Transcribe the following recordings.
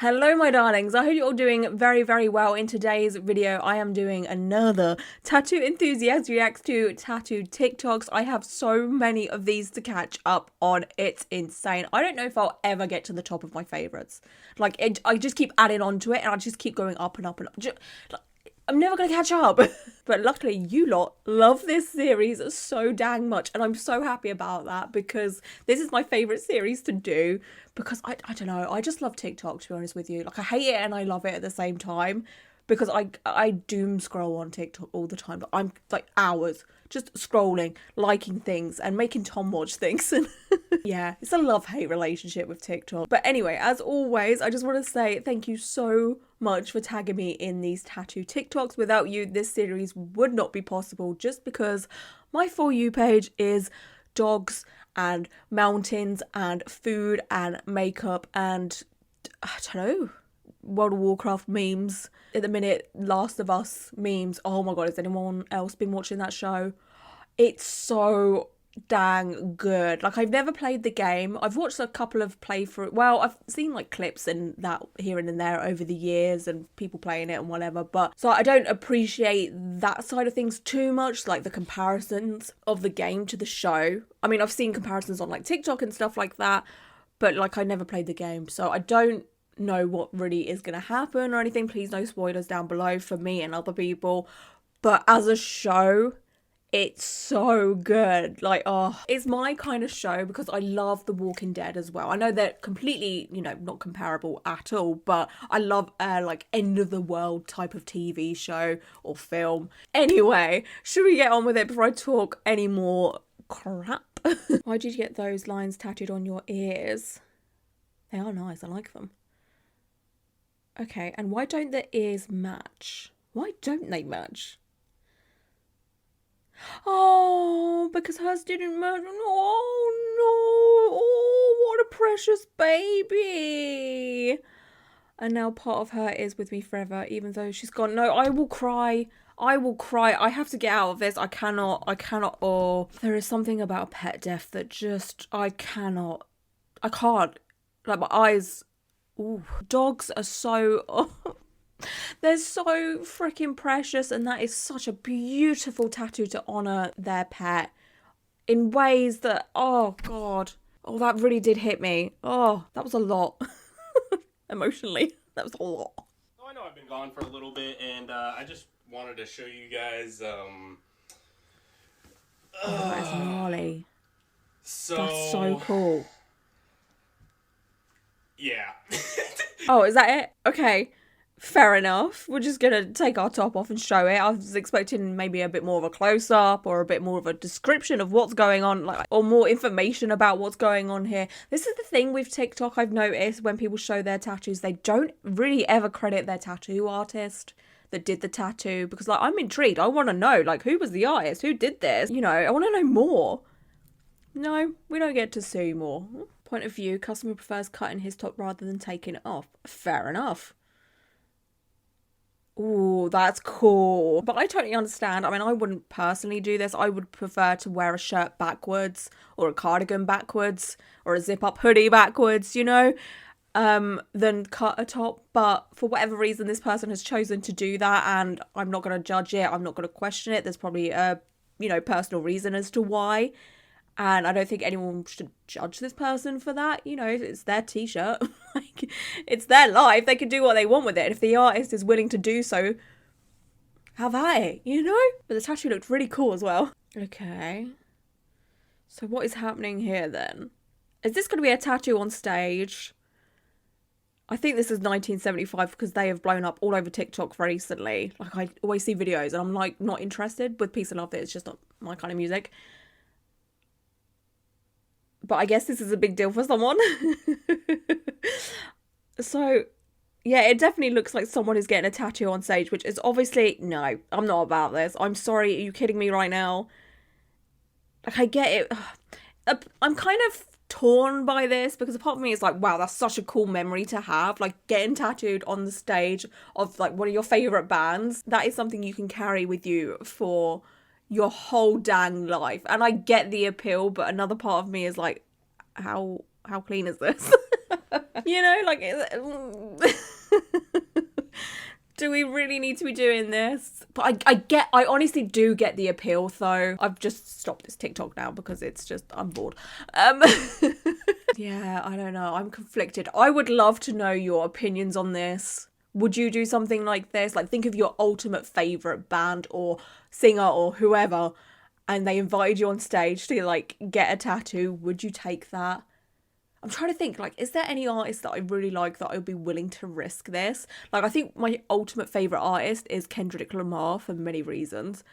Hello my darlings, I hope you're all doing very, very well. In today's video, I am doing another Tattoo Enthusiast reacts to tattoo TikToks. I have so many of these to catch up on, it's insane. I don't know if I'll ever get to the top of my favourites. I just keep adding on to it and I just keep going up and up and up. I'm never going to catch up. But luckily you lot love this series so dang much. And I'm so happy about that because this is my favourite series to do. Because I don't know, I just love TikTok, to be honest with you. Like, I hate it and I love it at the same time. Because I doom scroll on TikTok all the time. But I'm like hours just scrolling, liking things and making Tom watch things. And yeah, it's a love-hate relationship with TikTok. But anyway, as always, I just want to say thank you so much for tagging me in these tattoo TikToks. Without you, this series would not be possible, just because my For You page is dogs and mountains and food and makeup and, I don't know, World of Warcraft memes. At the minute, Last of Us memes. Oh my god, has anyone else been watching that show? It's so dang good. Like, I've never played the game. I've watched a couple of playthrough. Well, I've seen like clips and that here and there over the years and people playing it and whatever. But so I don't appreciate that side of things too much, like the comparisons of the game to the show. I mean, I've seen comparisons on like TikTok and stuff like that, but like I never played the game, so I don't know what really is going to happen or anything. Please, no spoilers down below for me and other people. But as a show, it's so good. Like, oh, it's my kind of show because I love The Walking Dead as well. I know they're completely, you know, not comparable at all, but I love like end of the world type of TV show or film. Anyway, should we get on with it before I talk any more crap? Why did you get those lines tattooed on your ears? They are nice, I like them. Okay, and why don't the ears match? Why don't they match? Oh, because hers didn't match. Oh no! Oh, what a precious baby! And now part of her is with me forever, even though she's gone. No, I will cry. I will cry. I have to get out of this. I cannot. Oh, there is something about pet death that just, I can't. Like, my eyes. Ooh, dogs are so, they're so freaking precious, and that is such a beautiful tattoo to honour their pet in ways that, oh god, oh, that really did hit me. Oh, that was a lot. Emotionally, that was a lot. So I know I've been gone for a little bit, and I just wanted to show you guys, Oh, that is gnarly. So that's so cool. Yeah. Oh, is that it? Okay, fair enough. We're just gonna take our top off and show it. I was expecting maybe a bit more of a close-up or a bit more of a description of what's going on, like, or more information about what's going on here. This is the thing with TikTok I've noticed. When people show their tattoos, they don't really ever credit their tattoo artist that did the tattoo, because, like, I'm intrigued. I want to know, like, who was the artist? Who did this? You know, I want to know more. No, we don't get to see more. Point of view, customer prefers cutting his top rather than taking it off. Fair enough. Ooh, that's cool. But I totally understand. I mean, I wouldn't personally do this. I would prefer to wear a shirt backwards or a cardigan backwards or a zip-up hoodie backwards, you know, than cut a top. But for whatever reason, this person has chosen to do that, and I'm not going to judge it. I'm not going to question it. There's probably a, you know, personal reason as to why. And I don't think anyone should judge this person for that. You know, it's their t-shirt. Like, it's their life. They can do what they want with it. And if the artist is willing to do so, have I, you know? But the tattoo looked really cool as well. Okay. So what is happening here then? Is this going to be a tattoo on stage? I think this is 1975 because they have blown up all over TikTok recently. Like, I always see videos and I'm like not interested. With Peace and Love, it's just not my kind of music. But I guess this is a big deal for someone. So, yeah, it definitely looks like someone is getting a tattoo on stage, which is obviously, no, I'm not about this. I'm sorry, are you kidding me right now? Like, I get it. I'm kind of torn by this because a part of me is like, wow, that's such a cool memory to have. Like, getting tattooed on the stage of like one of your favourite bands. That is something you can carry with you for your whole dang life. And I get the appeal, but another part of me is like, how clean is this? You know, like, do we really need to be doing this? But I honestly do get the appeal though. I've just stopped this TikTok now because it's just, I'm bored. Yeah, I don't know. I'm conflicted. I would love to know your opinions on this. Would you do something like this? Like, think of your ultimate favourite band or singer or whoever, and they invited you on stage to, like, get a tattoo. Would you take that? I'm trying to think, like, is there any artist that I really like that I would be willing to risk this? Like, I think my ultimate favourite artist is Kendrick Lamar for many reasons.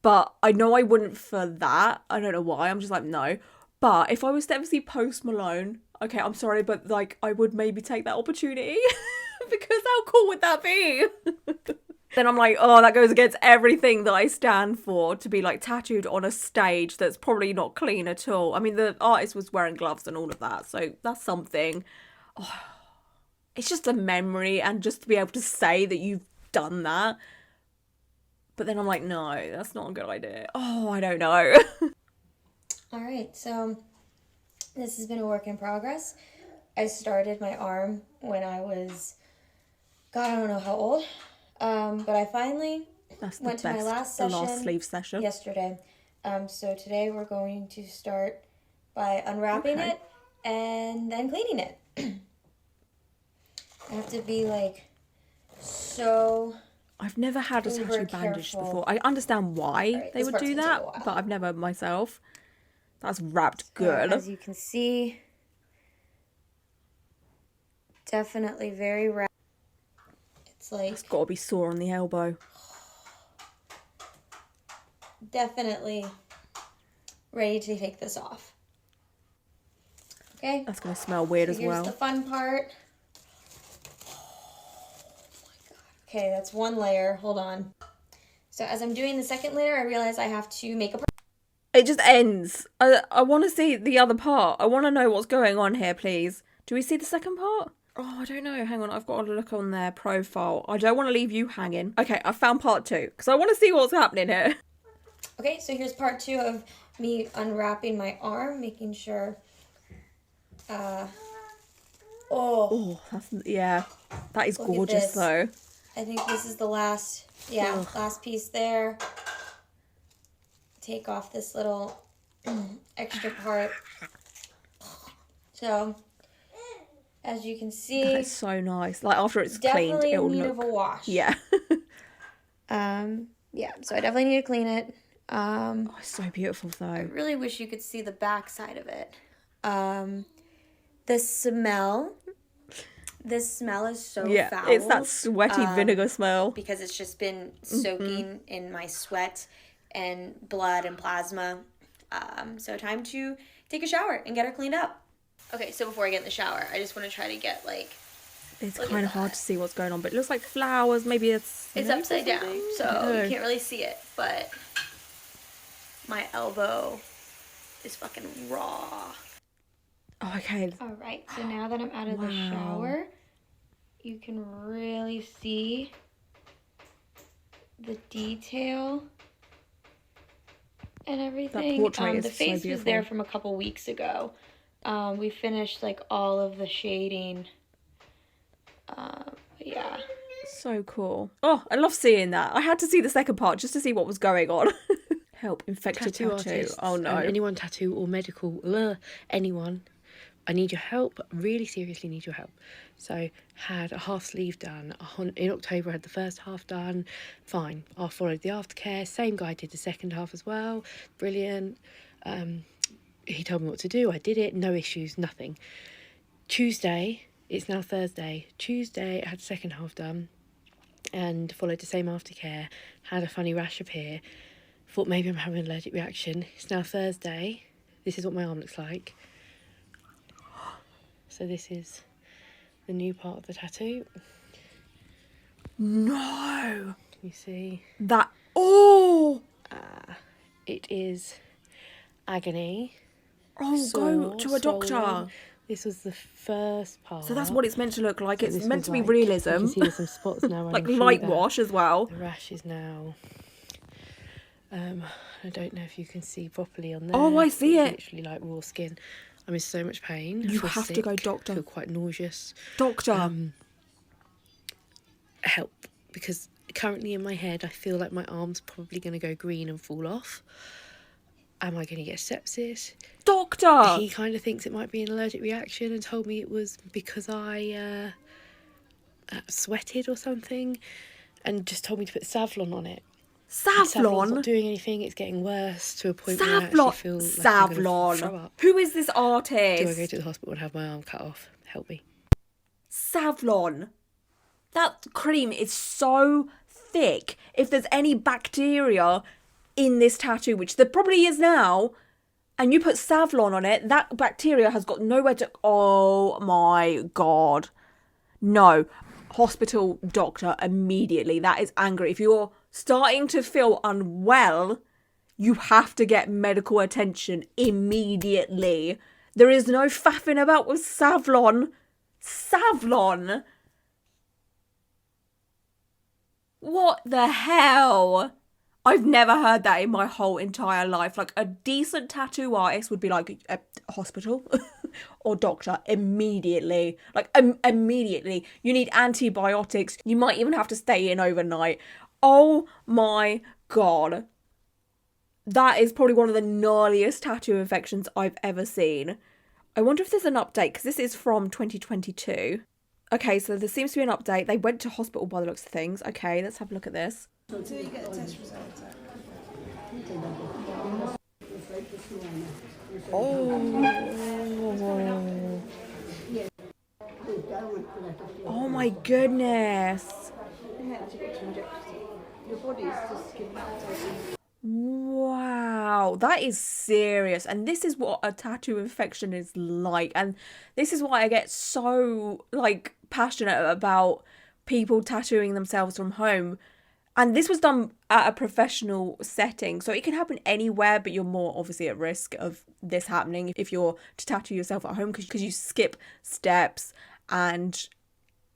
But I know I wouldn't for that. I don't know why. I'm just like, no. But if I was to ever see Post Malone, okay, I'm sorry, but, like, I would maybe take that opportunity. Because how cool would that be? Then I'm like, oh, that goes against everything that I stand for, to be, like, tattooed on a stage that's probably not clean at all. I mean, the artist was wearing gloves and all of that, so that's something. Oh, it's just a memory, and just to be able to say that you've done that. But then I'm like, no, that's not a good idea. Oh, I don't know. All right, so this has been a work in progress. I started my arm when I was, God, I don't know how old. But I finally went to my last session, the last sleeve session, yesterday. So today we're going to start by unwrapping it and then cleaning it. I have to be, like, so... I've never had a tattoo bandaged before. I understand why they would do that, but I've never myself. That's wrapped good. As you can see, definitely very wrapped. It's like... It's got to be sore on the elbow. Definitely ready to take this off. Okay? That's going to smell weird as well. Here's the fun part. Okay, that's one layer. Hold on. So as I'm doing the second layer, I realize I have to make a... It just ends. I want to see the other part. I want to know what's going on here, please. Do we see the second part? Oh, I don't know. Hang on. I've got to look on their profile. I don't want to leave you hanging. Okay, I found part 2. Because I want to see what's happening here. Okay, so here's part 2 of me unwrapping my arm. Making sure... Oh, yeah. That is gorgeous, though. I think this is the last, last piece there. Take off this little extra part. So, as you can see, it's so nice. Like, after it's cleaned, definitely it will in need look... of a wash. Yeah. Yeah, so I definitely need to clean it. Oh, it's so beautiful, though. I really wish you could see the back side of it. The smell... This smell is so foul. It's that sweaty vinegar smell. Because it's just been soaking in my sweat and blood and plasma. So time to take a shower and get her cleaned up. Okay, so before I get in the shower, I just want to try to get, like... It's kind of hard to see what's going on, but it looks like flowers. Maybe it's... It's upside down, so you can't really see it. But my elbow is fucking raw. Oh, okay. All right, so now that I'm out of the shower, you can really see the detail and everything. That portrait is the face so was there from a couple weeks ago. We finished, like, all of the shading. Yeah. So cool. Oh, I love seeing that. I had to see the second part just to see what was going on. Help, infected tattoo. Artists, Oh no. Anyone tattoo or medical, anyone. I need your help. Really seriously need your help. So had a half sleeve done. In October I had the first half done. Fine. I followed the aftercare. Same guy did the second half as well. Brilliant. He told me what to do. I did it. No issues. Nothing. Tuesday, it's now Thursday. Tuesday I had the second half done and followed the same aftercare. Had a funny rash appear. Thought maybe I'm having an allergic reaction. It's now Thursday. This is what my arm looks like. So this is the new part of the tattoo. No. Can you see? That... Oh! It is agony. Oh, go to a doctor. Swollen. This was the first part. So that's what it's meant to look like. So it's this meant was to be like- realism. You can see there's some spots now. Like running light through that. wash as well. The rash is now... I don't know if you can see properly on there. Oh, I see It's it. literally like raw skin. I'm in so much pain. You have to go, doctor. I feel quite nauseous. Doctor. Help, because currently in my head I feel like my arm's probably going to go green and fall off. Am I going to get sepsis? Doctor! He kind of thinks it might be an allergic reaction and told me it was because I sweated or something, and just told me to put Savlon on it. Savlon's not Savlon? doing anything. It's getting worse to a point where I actually feel like I'm gonna throw up. Who is this artist? Do I go to the hospital and have my arm cut off? Help me. Savlon. That cream is so thick. If there's any bacteria in this tattoo, which there probably is now, and you put Savlon on it, that bacteria has got nowhere to... Oh my God. No. Hospital doctor immediately. That is angry. If you're starting to feel unwell, you have to get medical attention immediately. There is no faffing about with Savlon. Savlon? What the hell? I've never heard that in my whole entire life. Like, a decent tattoo artist would be like, hospital or doctor immediately. Like, immediately. You need antibiotics. You might even have to stay in overnight. Oh my God. That is probably one of the gnarliest tattoo infections I've ever seen. I wonder if there's an update, because this is from 2022. Okay, so there seems to be an update. They went to hospital by the looks of things. Okay, let's have a look at this. Until you get a test result. Oh my goodness. Your body is just giving out. Wow, that is serious. And this is what a tattoo infection is like. And this is why I get so, like, passionate about people tattooing themselves from home. And this was done at a professional setting. So it can happen anywhere, but you're more obviously at risk of this happening if you're to tattoo yourself at home, because you skip steps and...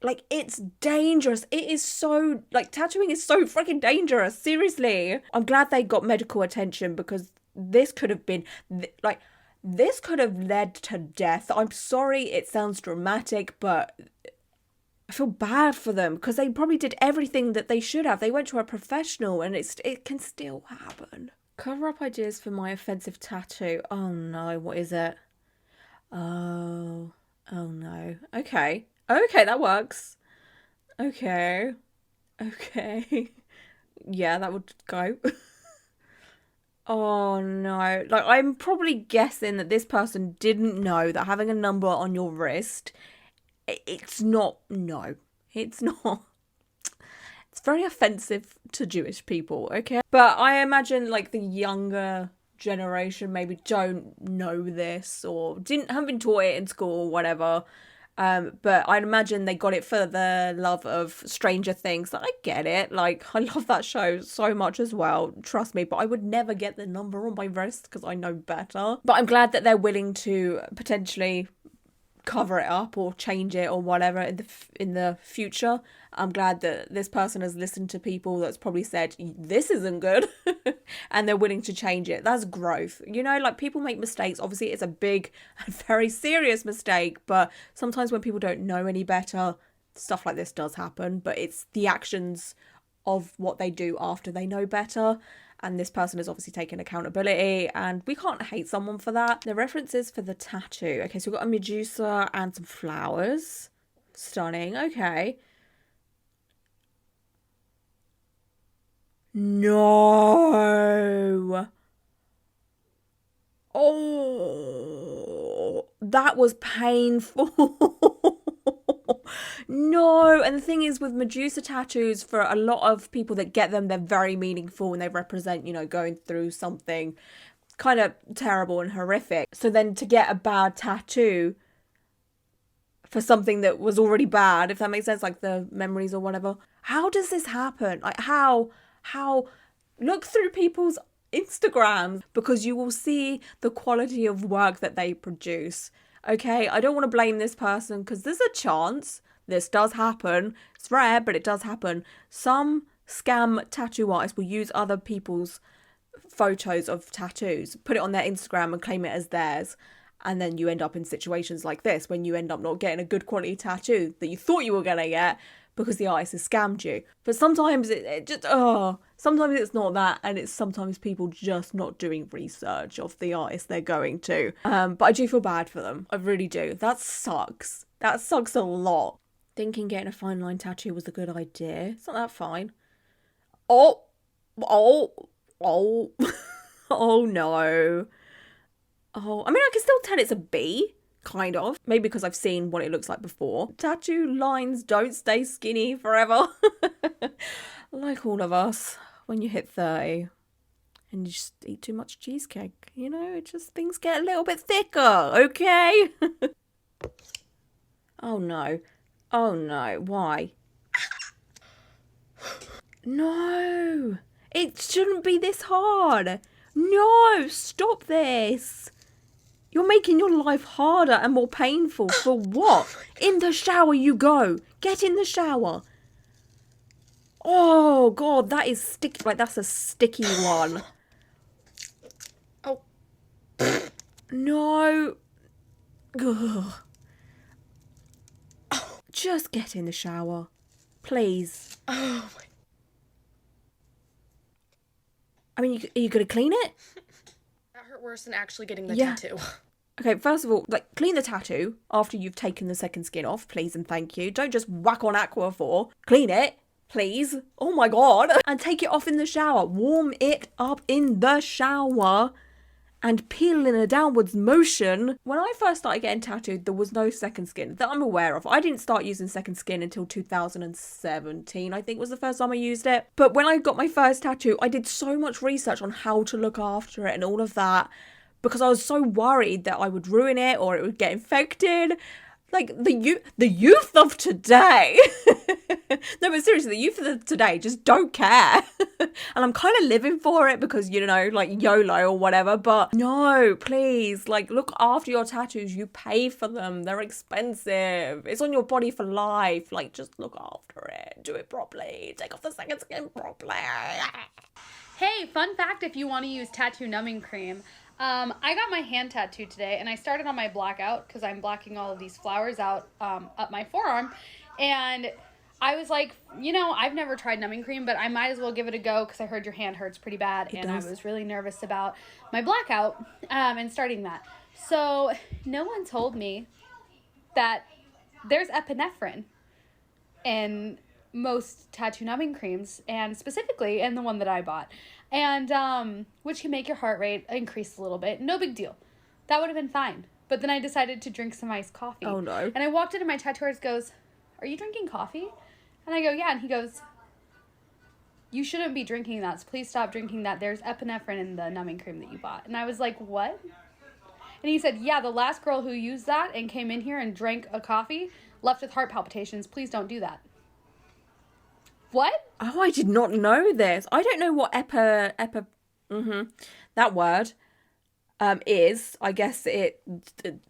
like, it's dangerous. It is so, like, tattooing is so freaking dangerous. Seriously. I'm glad they got medical attention, because this could have been, like, this could have led to death. I'm sorry it sounds dramatic, but I feel bad for them, because they probably did everything that they should have. They went to a professional, and it can still happen. Cover up ideas for my offensive tattoo. Oh no, what is it? Oh no. Okay. Okay, that works. Okay. Yeah, that would go. Oh no. Like, I'm probably guessing that this person didn't know that having a number on your wrist, it's not, no. It's not. It's very offensive to Jewish people, okay? But I imagine, like, the younger generation maybe don't know this, or haven't been taught it in school or whatever. But I'd imagine they got it for the love of Stranger Things. I get it. Like, I love that show so much as well. Trust me. But I would never get the number on my wrist, because I know better. But I'm glad that they're willing to potentially cover it up or change it or whatever in the future. I'm glad that this person has listened to people that's probably said, this isn't good, and they're willing to change it. That's growth. You know, like, people make mistakes. Obviously, it's a big and very serious mistake, but sometimes when people don't know any better, stuff like this does happen. But it's the actions of what they do after they know better. And this person has obviously taken accountability, and we can't hate someone for that. The references for the tattoo. Okay, so we've got a Medusa and some flowers. Stunning. Okay. No. Oh, that was painful. No. And the thing is, with Medusa tattoos, for a lot of people that get them, they're very meaningful, and they represent, you know, going through something kind of terrible and horrific. So then to get a bad tattoo for something that was already bad, if that makes sense, like the memories or whatever. How does this happen? Like, how look through people's Instagrams, because you will see the quality of work that they produce. Okay, I don't want to blame this person, because there's a chance this does happen. It's rare, but it does happen. Some scam tattoo artists will use other people's photos of tattoos, put it on their Instagram and claim it as theirs. And then you end up in situations like this when you end up not getting a good quality tattoo that you thought you were going to get because the artist has scammed you. But sometimes sometimes it's not that, and it's sometimes people just not doing research of the artist they're going to. But I do feel bad for them. I really do. That sucks. That sucks a lot. Thinking getting a fine line tattoo was a good idea. It's not that fine. Oh no. Oh, I mean, I can still tell it's a B, kind of. Maybe because I've seen what it looks like before. Tattoo lines don't stay skinny forever. Like all of us, when you hit 30 and you just eat too much cheesecake, you know, it just, things get a little bit thicker, okay? Oh no. Oh no, why? No, it shouldn't be this hard. No, stop this. You're making your life harder and more painful. For what? In the shower you go. Get in the shower. Oh, God, that is sticky. Like, that's a sticky one. Oh. No. Ugh. Just get in the shower. Please. Oh my. I mean, are you going to clean it? That hurt worse than actually getting the Yeah. tattoo. Okay, first of all, like, clean the tattoo after you've taken the second skin off, please and thank you. Don't just whack on Aquaphor. Clean it, please. Oh my God. And take it off in the shower. Warm it up in the shower and peel in a downwards motion. When I first started getting tattooed, there was no second skin that I'm aware of. I didn't start using second skin until 2017, I think was the first time I used it. But when I got my first tattoo, I did so much research on how to look after it and all of that, because I was so worried that I would ruin it or it would get infected. Like, the youth of today. No, but seriously, the youth of today just don't care. And I'm kind of living for it because, you know, like YOLO or whatever. But no, please, like, look after your tattoos. You pay for them. They're expensive. It's on your body for life. Like, just look after it. Do it properly. Take off the second skin properly. Hey, fun fact if you want to use tattoo numbing cream. I got my hand tattooed today, and I started on my blackout because I'm blacking all of these flowers out up my forearm. And I was like, you know, I've never tried numbing cream, but I might as well give it a go because I heard your hand hurts pretty bad. And I was really nervous about my blackout and starting that. So no one told me that there's epinephrine in most tattoo numbing creams, and specifically in the one that I bought, and which can make your heart rate increase a little bit. No big deal. That would have been fine. But then I decided to drink some iced coffee. Oh no. And I walked in and my tattooist goes, "Are you drinking coffee?" And I go, "Yeah." And he goes, "You shouldn't be drinking that, so please stop drinking that. There's epinephrine in the numbing cream that you bought." And I was like, "What?" And he said, "Yeah, the last girl who used that and came in here and drank a coffee left with heart palpitations. Please don't do that." What? Oh, I did not know this. I don't know what that word is. I guess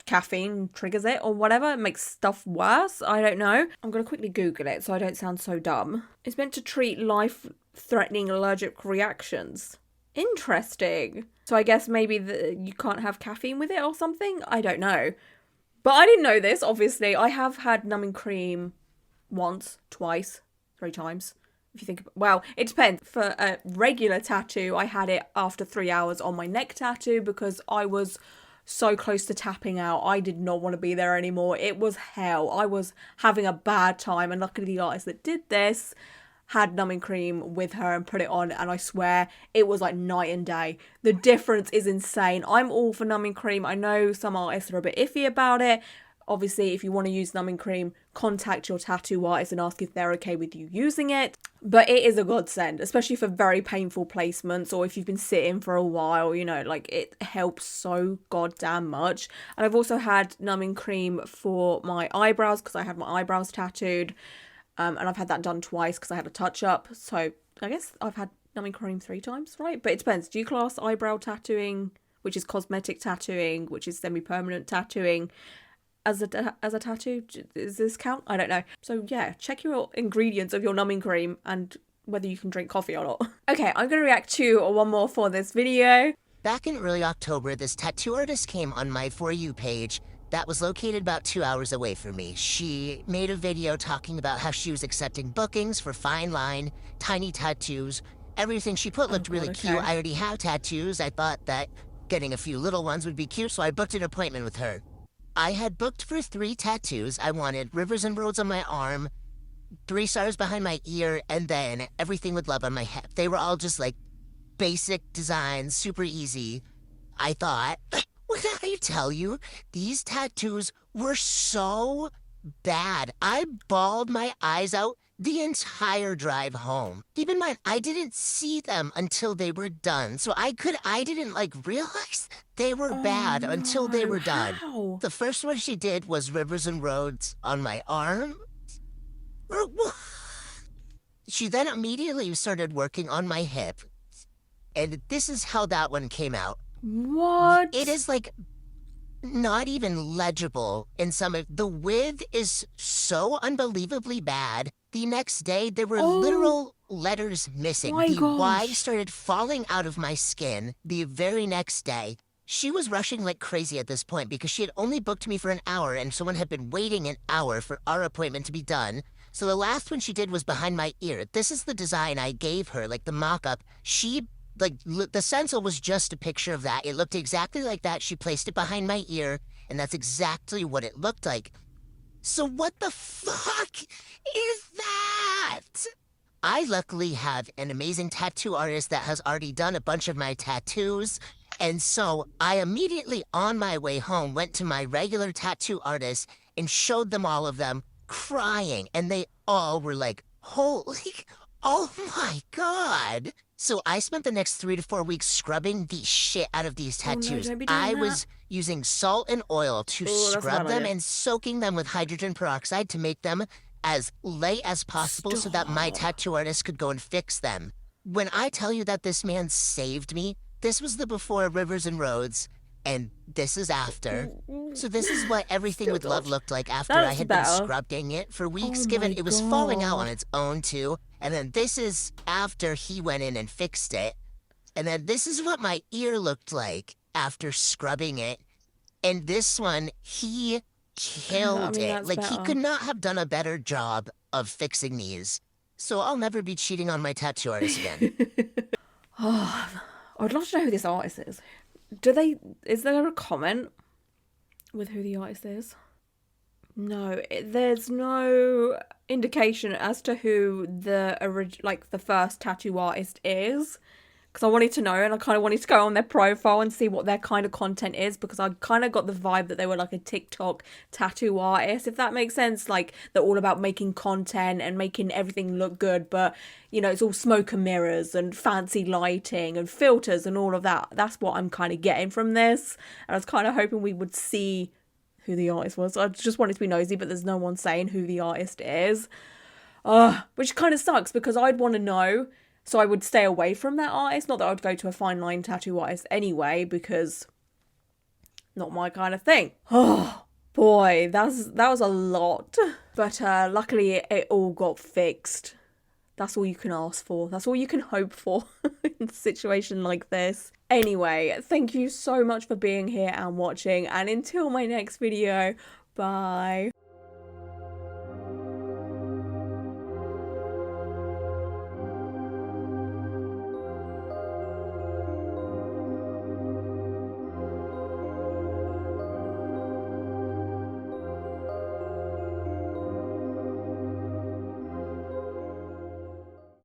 caffeine triggers it or whatever. It makes stuff worse. I don't know. I'm going to quickly Google it so I don't sound so dumb. It's meant to treat life-threatening allergic reactions. Interesting. So I guess maybe you can't have caffeine with it or something? I don't know. But I didn't know this, obviously. I have had numbing cream once, twice, 3 times. If you think about, well, it depends. For a regular tattoo, I had it after 3 hours on my neck tattoo because I was so close to tapping out. I did not want to be there anymore. It was hell. I was having a bad time, and luckily the artist that did this had numbing cream with her and put it on, and I swear it was like night and day. The difference is insane. I'm all for numbing cream. I know some artists are a bit iffy about it. Obviously, if you want to use numbing cream, contact your tattoo artist and ask if they're okay with you using it. But it is a godsend, especially for very painful placements or if you've been sitting for a while, you know, like it helps so goddamn much. And I've also had numbing cream for my eyebrows because I had my eyebrows tattooed. And I've had that done twice because I had a touch up. So I guess I've had numbing cream 3 times, right? But it depends. Do you class eyebrow tattooing, which is cosmetic tattooing, which is semi-permanent tattooing, as a tattoo? Does this count? I don't know. So yeah, check your ingredients of your numbing cream and whether you can drink coffee or not. Okay, I'm going to react to one more for this video. back in early October, this tattoo artist came on my For You page that was located about 2 hours away from me. She made a video talking about how she was accepting bookings for fine line, tiny tattoos. Everything she put looked really cute. okay. I already have tattoos. I thought that getting a few little ones would be cute, so I booked an appointment with her. I had booked for 3 tattoos. I wanted rivers and roads on my arm, 3 stars behind my ear, and then everything with love on my hip. They were all just like basic designs, super easy. I thought, what did I tell you? These tattoos were so bad. I bawled my eyes out the entire drive home. Keep in mind, I didn't see them until they were done. So I didn't realize they were bad until they were done. How? The first one she did was rivers and roads on my arm. She then immediately started working on my hip. And this is how that one came out. What? It is like not even legible in some of the width is so unbelievably bad. The next day there were literal letters missing. My The Y gosh. started falling out of my skin the very next day. She was rushing like crazy at this point because she had only booked me for an hour and someone had been waiting an hour for our appointment to be done. So the last one she did was behind my ear. This is the design I gave her, like the mock-up. The stencil was just a picture of that. It looked exactly like that. She placed it behind my ear, and that's exactly what it looked like. So what the fuck is that? I luckily have an amazing tattoo artist that has already done a bunch of my tattoos, and so I immediately on my way home went to my regular tattoo artist and showed them all of them, crying, and they all were like, holy, oh my God. So I spent the next 3 to 4 weeks scrubbing the shit out of these Oh, no, tattoos. don't be doing I that. was using salt and oil to Oh, that's a scrub bad them idea. and soaking them with hydrogen peroxide to make them as light as possible so that my tattoo artist could go and fix them. When I tell you that this man saved me, this was the before Rivers and Roads, and this is after. So this is what everything Still with love does. looked like after That's I had better. been scrubbing it for weeks, Oh given my it was falling out God. on its own too. And then this is after he went in and fixed it. And then this is what my ear looked like after scrubbing it. And this one, he killed it. that's Like, he better. could not have done a better job of fixing these. So I'll never be cheating on my tattoo artist again. I'd love to know who this artist is. Is there a comment with who the artist is? No, there's no indication as to who the first tattoo artist is. Because I wanted to know, and I kind of wanted to go on their profile and see what their kind of content is, because I kind of got the vibe that they were like a TikTok tattoo artist, if that makes sense. Like, they're all about making content and making everything look good, but, you know, it's all smoke and mirrors and fancy lighting and filters and all of that. That's what I'm kind of getting from this. And I was kind of hoping we would see who the artist was. I just wanted to be nosy, but there's no one saying who the artist is. Which kind of sucks, because I'd want to know, so I would stay away from that artist. Not that I would go to a fine line tattoo artist anyway, because not my kind of thing. Oh boy, that was a lot. But luckily it all got fixed. That's all you can ask for. That's all you can hope for in a situation like this. Anyway, thank you so much for being here and watching. And until my next video, bye.